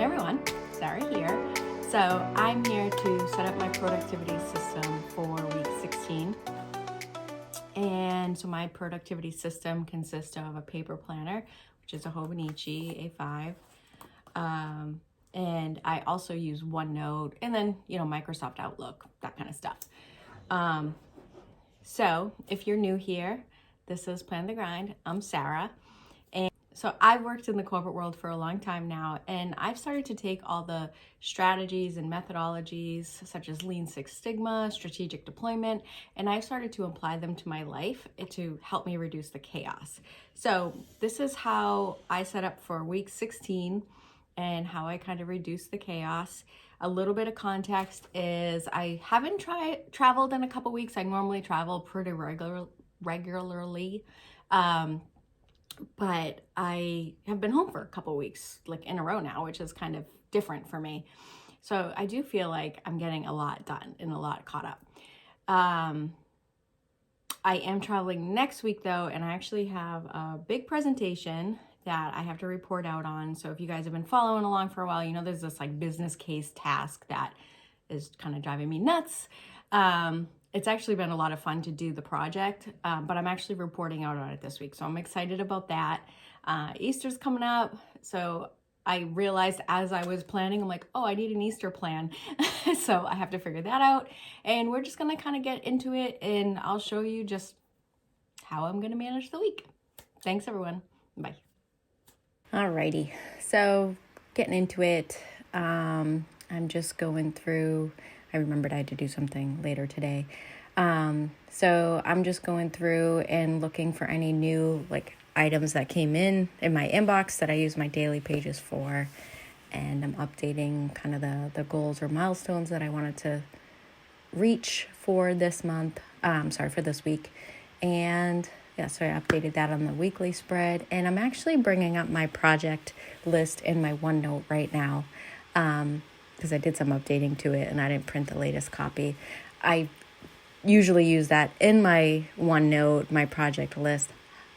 Hey everyone, Sarah here. So I'm here to set up my productivity system for week 16. And so my productivity system consists of a paper planner, which is a Hobonichi A5. And I also use OneNote and then, Microsoft Outlook, that kind of stuff. So if you're new here, this is Plan the Grind. I'm Sarah. So I've worked in the corporate world for a long time now, and I've started to take all the strategies and methodologies such as Lean Six Sigma, strategic deployment, and I've started to apply them to my life to help me reduce the chaos. So this is how I set up for week 16 and how I kind of reduce the chaos. A little bit of context is I haven't traveled in a couple weeks. I normally travel pretty regularly. But I have been home for a couple weeks, like in a row now, which is kind of different for me. So I do feel like I'm getting a lot done and a lot caught up. I am traveling next week though, and I actually have a big presentation that I have to report out on. So if you guys have been following along for a while, there's this like business case task that is kind of driving me nuts. It's actually been a lot of fun to do the project, but I'm actually reporting out on it this week. So I'm excited about that. Easter's coming up. So I realized as I was planning, I'm like, oh, I need an Easter plan. So I have to figure that out. And we're just going to kind of get into it, and I'll show you just how I'm going to manage the week. Thanks, everyone. Bye. Alrighty. So getting into it, I'm just going through... I remembered I had to do something later today. So I'm just going through and looking for any new items that came in my inbox that I use my daily pages for. And I'm updating kind of the goals or milestones that I wanted to reach for this month. For this week. And yeah, so I updated that on the weekly spread. And I'm actually bringing up my project list in my OneNote right now. Because I did some updating to it and I didn't print the latest copy. I usually use that in my OneNote, my project list.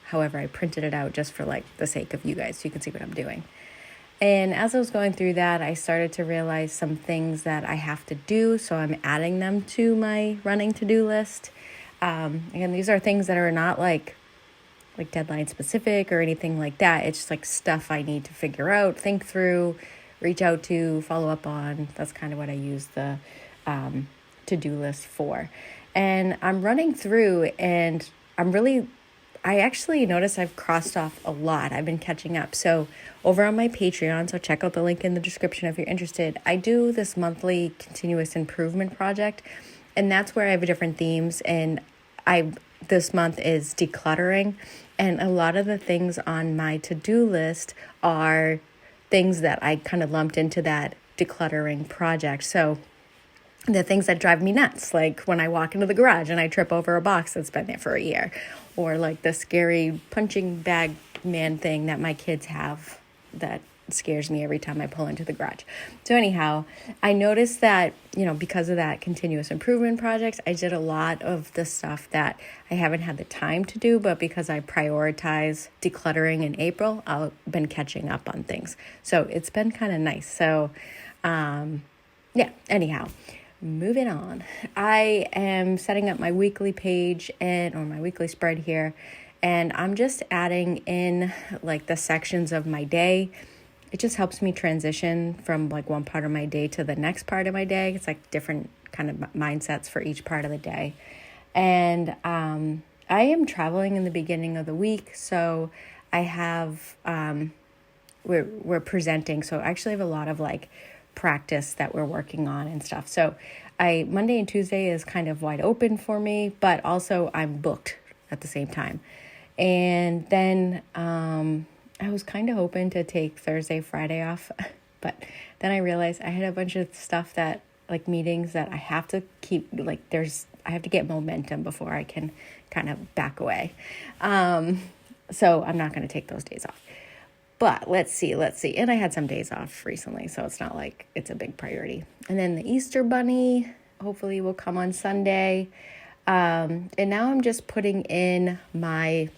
However, I printed it out just for the sake of you guys so you can see what I'm doing. And as I was going through that, I started to realize some things that I have to do. So I'm adding them to my running to-do list. Again, these are things that are not like deadline specific or anything like that. It's just stuff I need to figure out, think through, reach out to, follow up on. That's kind of what I use the to-do list for. And I'm running through and I actually noticed I've crossed off a lot. I've been catching up. So over on my Patreon, so check out the link in the description if you're interested, I do this monthly continuous improvement project. And that's where I have different themes. And this month is decluttering. And a lot of the things on my to-do list are things that I kind of lumped into that decluttering project. So the things that drive me nuts, like when I walk into the garage and I trip over a box that's been there for a year, or the scary punching bag man thing that my kids have that scares me every time I pull into the garage. So anyhow, I noticed that, because of that continuous improvement project, I did a lot of the stuff that I haven't had the time to do, but because I prioritize decluttering in April, I've been catching up on things. So it's been kind of nice. So, anyhow, moving on. I am setting up my weekly page or my weekly spread here, and I'm just adding in the sections of my day. It just helps me transition from one part of my day to the next part of my day. It's different kind of mindsets for each part of the day. And I am traveling in the beginning of the week. So I have, we're presenting. So I actually have a lot of practice that we're working on and stuff. So Monday and Tuesday is kind of wide open for me, but also I'm booked at the same time. And then, I was kind of hoping to take Thursday, Friday off, but then I realized I had a bunch of stuff that meetings that I have to keep, I have to get momentum before I can kind of back away. So I'm not going to take those days off, but let's see. And I had some days off recently, so it's not it's a big priority. And then the Easter bunny hopefully will come on Sunday. And now I'm just putting in my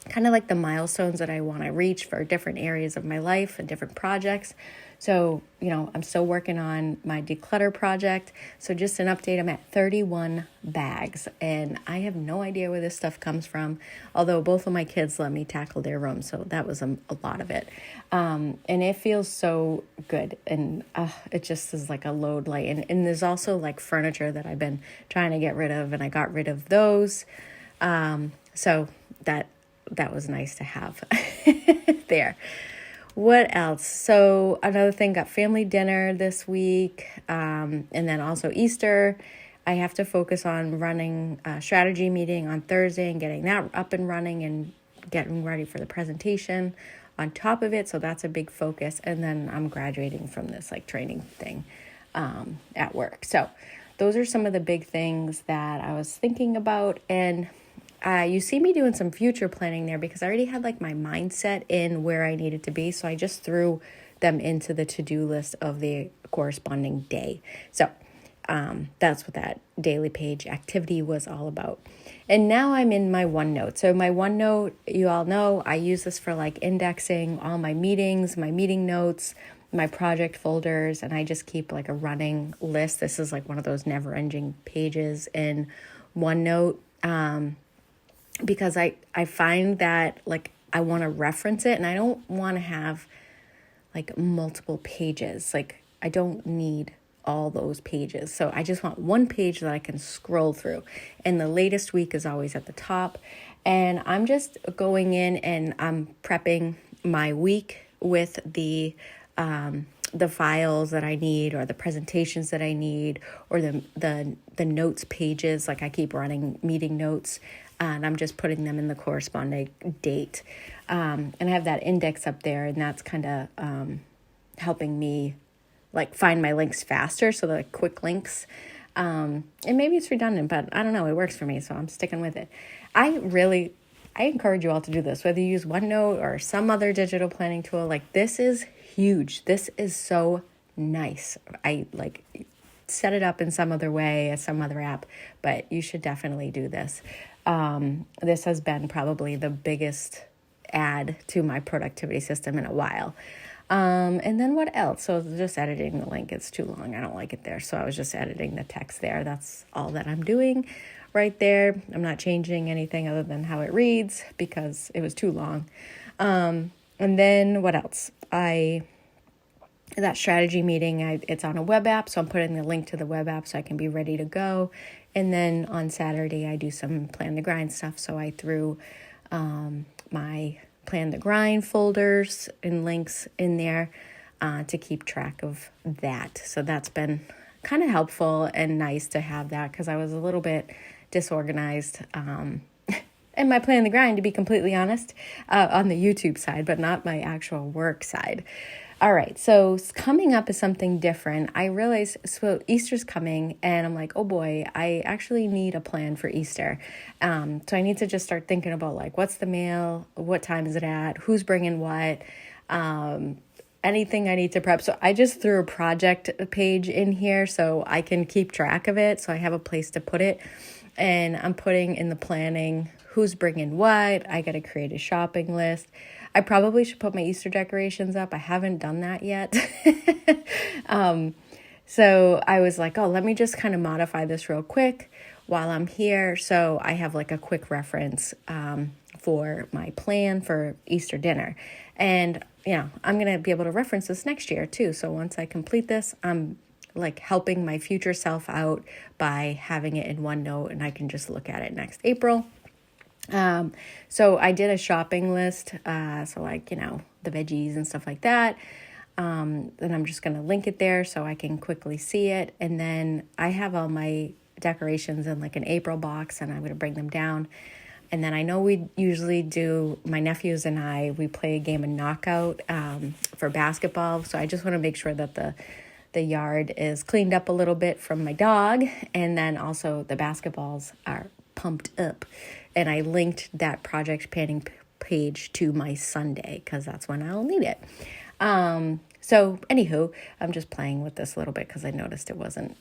kind of like the milestones that I want to reach for different areas of my life and different projects. So, I'm still working on my declutter project. So just an update, I'm at 31 bags and I have no idea where this stuff comes from. Although both of my kids let me tackle their room. So that was a lot of it. And it feels so good. And it just is like a load light. And there's also like furniture that I've been trying to get rid of, and I got rid of those. So that was nice to have there. What else? So another thing, got family dinner this week, and then also Easter. I have to focus on running a strategy meeting on Thursday and getting that up and running and getting ready for the presentation on top of it. So that's a big focus. And then I'm graduating from this like training thing at work. So those are some of the big things that I was thinking about. And you see me doing some future planning there because I already had like my mindset in where I needed to be. So I just threw them into the to-do list of the corresponding day. So that's what that daily page activity was all about. And now I'm in my OneNote. So my OneNote, you all know, I use this for like indexing all my meetings, my meeting notes, my project folders, and I just keep like a running list. This is like one of those never-ending pages in OneNote. Because I find that like I want to reference it and I don't want to have like multiple pages. Like I don't need all those pages. So I just want one page that I can scroll through. And the latest week is always at the top. And I'm just going in and I'm prepping my week with the files that I need or the presentations that I need or the notes pages. Like I keep running meeting notes. And I'm just putting them in the corresponding date. And I have that index up there, and that's kind of helping me like find my links faster. So the quick links. And maybe it's redundant, but I don't know. It works for me, so I'm sticking with it. I encourage you all to do this, whether you use OneNote or some other digital planning tool. Like this is huge. This is so nice. I like set it up in some other way, as some other app, but you should definitely do this. This has been probably the biggest add to my productivity system in a while. And then what else? So just editing the link. It's too long. I don't like it there. So I was just editing the text there. That's all that I'm doing right there. I'm not changing anything other than how it reads because it was too long. And then what else? That strategy meeting, it's on a web app. So I'm putting the link to the web app so I can be ready to go. And then on Saturday, I do some Plan the Grind stuff. So I threw my Plan the Grind folders and links in there to keep track of that. So that's been kind of helpful and nice to have that because I was a little bit disorganized in my Plan the Grind, to be completely honest, on the YouTube side, but not my actual work side. All right, so coming up is something different. I realized, so Easter's coming, and I'm like, oh boy, I actually need a plan for Easter. So I need to just start thinking about like, what's the mail? What time is it at? Who's bringing what? Anything I need to prep. So I just threw a project page in here so I can keep track of it. So I have a place to put it. And I'm putting in the planning, who's bringing what? I got to create a shopping list. I probably should put my Easter decorations up. I haven't done that yet. So I was like, oh, let me just kind of modify this real quick while I'm here. So I have like a quick reference for my plan for Easter dinner. And, I'm going to be able to reference this next year too. So once I complete this, I'm like helping my future self out by having it in OneNote, and I can just look at it next April. So I did a shopping list, so like, the veggies and stuff like that. Then I'm just going to link it there so I can quickly see it. And then I have all my decorations in like an April box, and I'm going to bring them down. And then I know we usually do, my nephews and we play a game of knockout, for basketball. So I just want to make sure that the yard is cleaned up a little bit from my dog. And then also the basketballs are pumped up. And I linked that project planning page to my Sunday because that's when I'll need it. So anywho, I'm just playing with this a little bit because I noticed it wasn't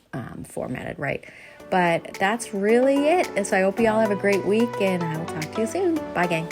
formatted right. But that's really it. And so I hope you all have a great week, and I will talk to you soon. Bye, gang.